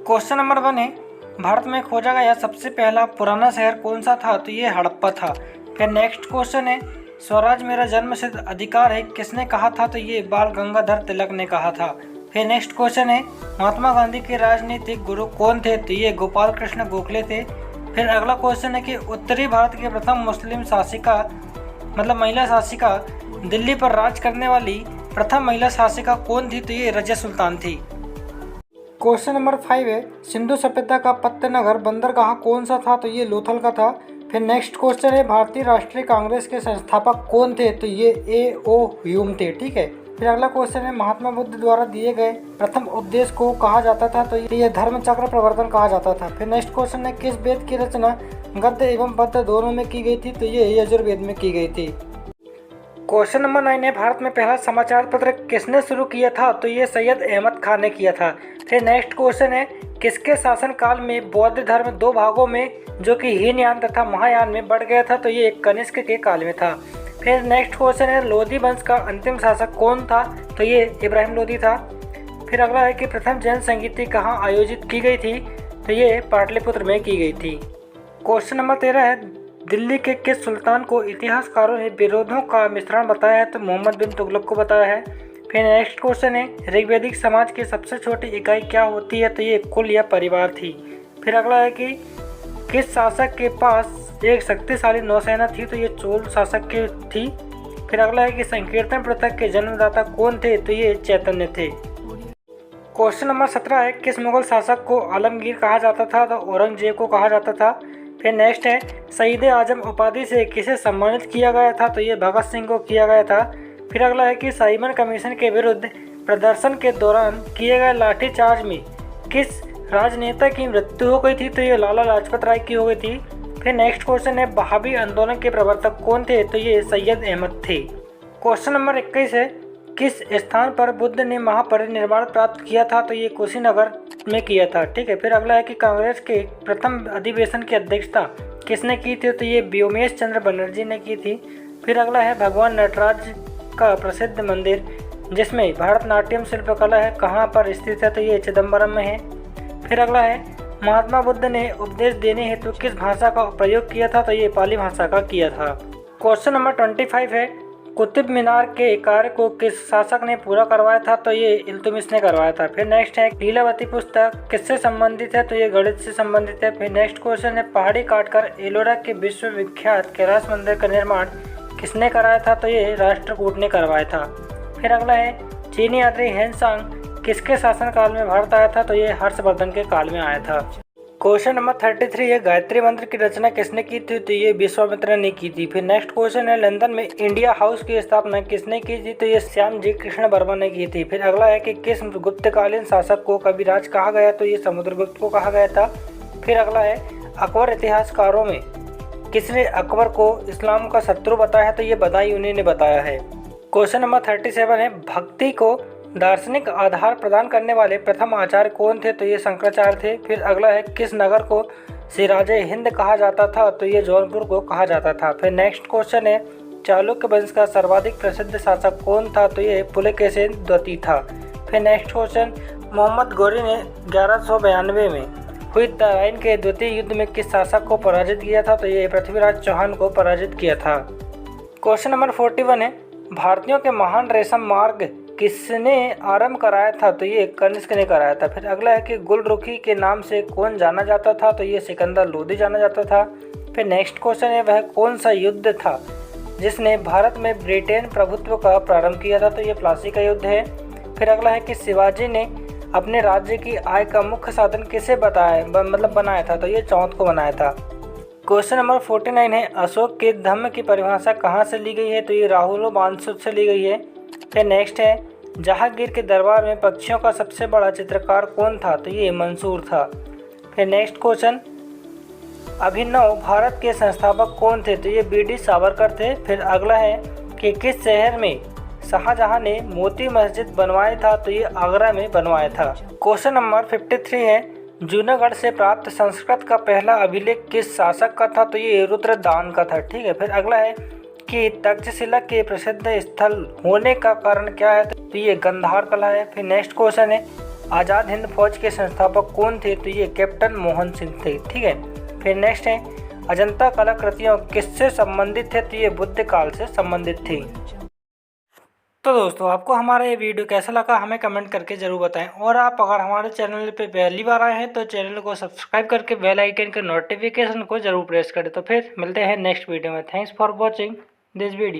Question number 1 है, भारत में खोजा गया सबसे पहला पुराना शहर कौन सा था? तो ये हड़प्पा था। फिर नेक्स्ट क्वेश्चन है, स्वराज मेरा जन्मसिद्ध अधिकार है किसने कहा था? तो ये बाल गंगाधर तिलक ने कहा था। फिर नेक्स्ट क्वेश्चन है, महात्मा गांधी के राजनीतिक गुरु कौन थे? तो ये गोपाल कृष्ण गोखले थे। फिर अगला क्वेश्चन है कि उत्तरी भारत की प्रथम मुस्लिम शासिका महिला शासिका दिल्ली पर राज करने वाली प्रथम महिला शासिका कौन थी? तो ये रजिया सुल्तान थी। क्वेश्चन नंबर 5 है, सिंधु सभ्यता का पत्तन नगर बंदरगाह कौन सा था? तो ये लोथल का था। फिर नेक्स्ट क्वेश्चन है, भारतीय राष्ट्रीय कांग्रेस के संस्थापक कौन थे? तो ये A.O. ह्यूम थे। ठीक है। फिर अगला क्वेश्चन है, महात्मा बुद्ध द्वारा दिए गए प्रथम उपदेश को कहा जाता था? तो ये धर्म चक्र प्रवर्तन कहा जाता था। फिर नेक्स्ट क्वेश्चन है, किस वेद की रचना गद्य एवं पद्य दोनों में की गई थी? तो ये यजुर्वेद में की गई थी। क्वेश्चन नंबर 9 है, भारत में पहला समाचार पत्र किसने शुरू किया था? तो ये सैयद अहमद खान ने किया था। फिर नेक्स्ट क्वेश्चन है, किसके शासनकाल में बौद्ध धर्म दो भागों में जो कि हीनयान तथा महायान में बढ़ गया था? तो ये कनिष्क के काल में था। फिर नेक्स्ट क्वेश्चन है, लोधी वंश का अंतिम शासक कौन था? तो ये इब्राहिम लोधी था। फिर अगला है कि प्रथम जैन संगीति कहाँ आयोजित की गई थी? तो ये पाटलिपुत्र में की गई थी। क्वेश्चन नंबर 13 है, दिल्ली के किस सुल्तान को इतिहासकारों ने विरोधों का मिश्रण बताया है? तो मोहम्मद बिन तुगलक को बताया है। फिर नेक्स्ट क्वेश्चन है, ऋग्वैदिक समाज की सबसे छोटी इकाई क्या होती है? तो ये कुल या परिवार थी। फिर अगला है कि किस शासक के पास एक शक्तिशाली नौसेना थी? तो ये चोल शासक की थी। फिर अगला है कि संकीर्तन प्रथा के जन्मदाता कौन थे? तो ये चैतन्य थे। क्वेश्चन नंबर 17 है, किस मुगल शासक को आलमगीर कहा जाता था? तो औरंगजेब को कहा जाता था। फिर नेक्स्ट है, शहीद आजम उपाधि से किसे सम्मानित किया गया था? तो ये भगत सिंह को किया गया था। फिर अगला है कि साइमन कमीशन के विरुद्ध प्रदर्शन के दौरान किए गए लाठीचार्ज में किस राजनेता की मृत्यु हो गई थी? तो ये लाला लाजपत राय की हो गई थी। फिर नेक्स्ट क्वेश्चन है, बहावी आंदोलन के प्रवर्तक कौन थे? तो ये सैयद अहमद थे। क्वेश्चन नंबर 21 है, किस स्थान पर बुद्ध ने महापरिनिर्वाण प्राप्त किया था? तो ये कुशीनगर में किया था। ठीक है। फिर अगला है कि कांग्रेस के प्रथम अधिवेशन की अध्यक्षता किसने की थी? तो ये व्योमेश चंद्र बनर्जी ने की थी। फिर अगला है, भगवान नटराज का प्रसिद्ध मंदिर जिसमें भारतनाट्यम शिल्पकला है कहाँ पर स्थित है? तो ये चिदम्बरम में है। फिर अगला है, महात्मा बुद्ध ने उपदेश देने हेतु किस भाषा का प्रयोग किया था? तो ये पाली भाषा का किया था। क्वेश्चन नंबर 25 है, कुतुब मीनार के कार्य को किस शासक ने पूरा करवाया था? तो ये इल्तुमिश ने करवाया था। फिर नेक्स्ट है, लीलावती पुस्तक किससे संबंधित है? तो ये गणित से संबंधित है। फिर नेक्स्ट क्वेश्चन है, पहाड़ी काटकर एलोरा के विश्वविख्यात कैलाश मंदिर का निर्माण किसने कराया था? तो ये राष्ट्रकूट ने करवाया था। फिर अगला है, चीनी यात्री हेनसांग किसके शासनकाल में भारत आया था? तो ये हर्षवर्धन के काल में आया था। क्वेश्चन नंबर 33 है, गायत्री मंत्र की रचना किसने की थी? तो ये विश्वामित्र ने की थी। फिर नेक्स्ट क्वेश्चन है, लंदन में इंडिया हाउस की स्थापना किसने की थी? तो ये श्याम जी कृष्ण वर्मा ने की थी। फिर अगला है कि किस गुप्तकालीन शासक को कविराज कहा गया? तो ये समुद्रगुप्त को कहा गया था। फिर अगला है, अकबर इतिहासकारों में किसने अकबर को इस्लाम का शत्रु बताया? तो ये बदायूं उन्हीं ने बताया है। क्वेश्चन नंबर 37 है, भक्ति को दार्शनिक आधार प्रदान करने वाले प्रथम आचार्य कौन थे? तो ये शंकराचार्य थे। फिर अगला है, किस नगर को सिराजे हिंद कहा जाता था? तो ये जौनपुर को कहा जाता था। फिर नेक्स्ट क्वेश्चन है, चालुक्य वंश का सर्वाधिक प्रसिद्ध शासक कौन था? तो ये पुलकेशिन द्वितीय था। फिर नेक्स्ट क्वेश्चन, मोहम्मद गौरी ने 1192 में हुई तराइन के द्वितीय युद्ध में किस शासक को पराजित किया था? तो ये पृथ्वीराज चौहान को पराजित किया था। क्वेश्चन नंबर 41 है, भारतीयों के महान रेशम मार्ग किसने आरंभ कराया था? तो ये कनिष्क ने कराया था। फिर अगला है कि गुलरुखी के नाम से कौन जाना जाता था? तो ये सिकंदर लोदी जाना जाता था। फिर नेक्स्ट क्वेश्चन है, वह कौन सा युद्ध था जिसने भारत में ब्रिटेन प्रभुत्व का प्रारंभ किया था? तो ये प्लासी का युद्ध है। फिर अगला है कि शिवाजी ने अपने राज्य की आय का मुख्य साधन किसे बनाया था? तो ये चौथ को बनाया था। क्वेश्चन नंबर 49 है, अशोक के धम्म की परिभाषा कहाँ से ली गई है? तो ये राहुल बांसुद से ली गई है। फिर नेक्स्ट है, जहांगीर के दरबार में पक्षियों का सबसे बड़ा चित्रकार कौन था? तो ये मंसूर था। फिर नेक्स्ट क्वेश्चन, अभिनव भारत के संस्थापक कौन थे? तो ये B.D. सावरकर थे। फिर अगला है कि किस शहर में शाहजहां ने मोती मस्जिद बनवाया था? तो ये आगरा में बनवाया था। क्वेश्चन नंबर 53 है, जूनागढ़ से प्राप्त संस्कृत का पहला अभिलेख किस शासक का था? तो ये रुद्रदान का था। ठीक है। फिर अगला है कि तक्षशिला के प्रसिद्ध स्थल होने का कारण क्या है? तो ये गंधार कला है। फिर नेक्स्ट क्वेश्चन है, आज़ाद हिंद फौज के संस्थापक कौन थे? तो ये कैप्टन मोहन सिंह थे। ठीक है। फिर नेक्स्ट है, अजंता कलाकृतियाँ किससे संबंधित थे? तो ये बुद्ध काल से संबंधित थी। तो दोस्तों, आपको हमारा ये वीडियो कैसा लगा हमें कमेंट करके ज़रूर बताएं, और आप अगर हमारे चैनल पे पहली बार आए हैं तो चैनल को सब्सक्राइब करके बेल आइकन के नोटिफिकेशन को ज़रूर प्रेस करें। तो फिर मिलते हैं नेक्स्ट वीडियो में। Thanks for watching this video.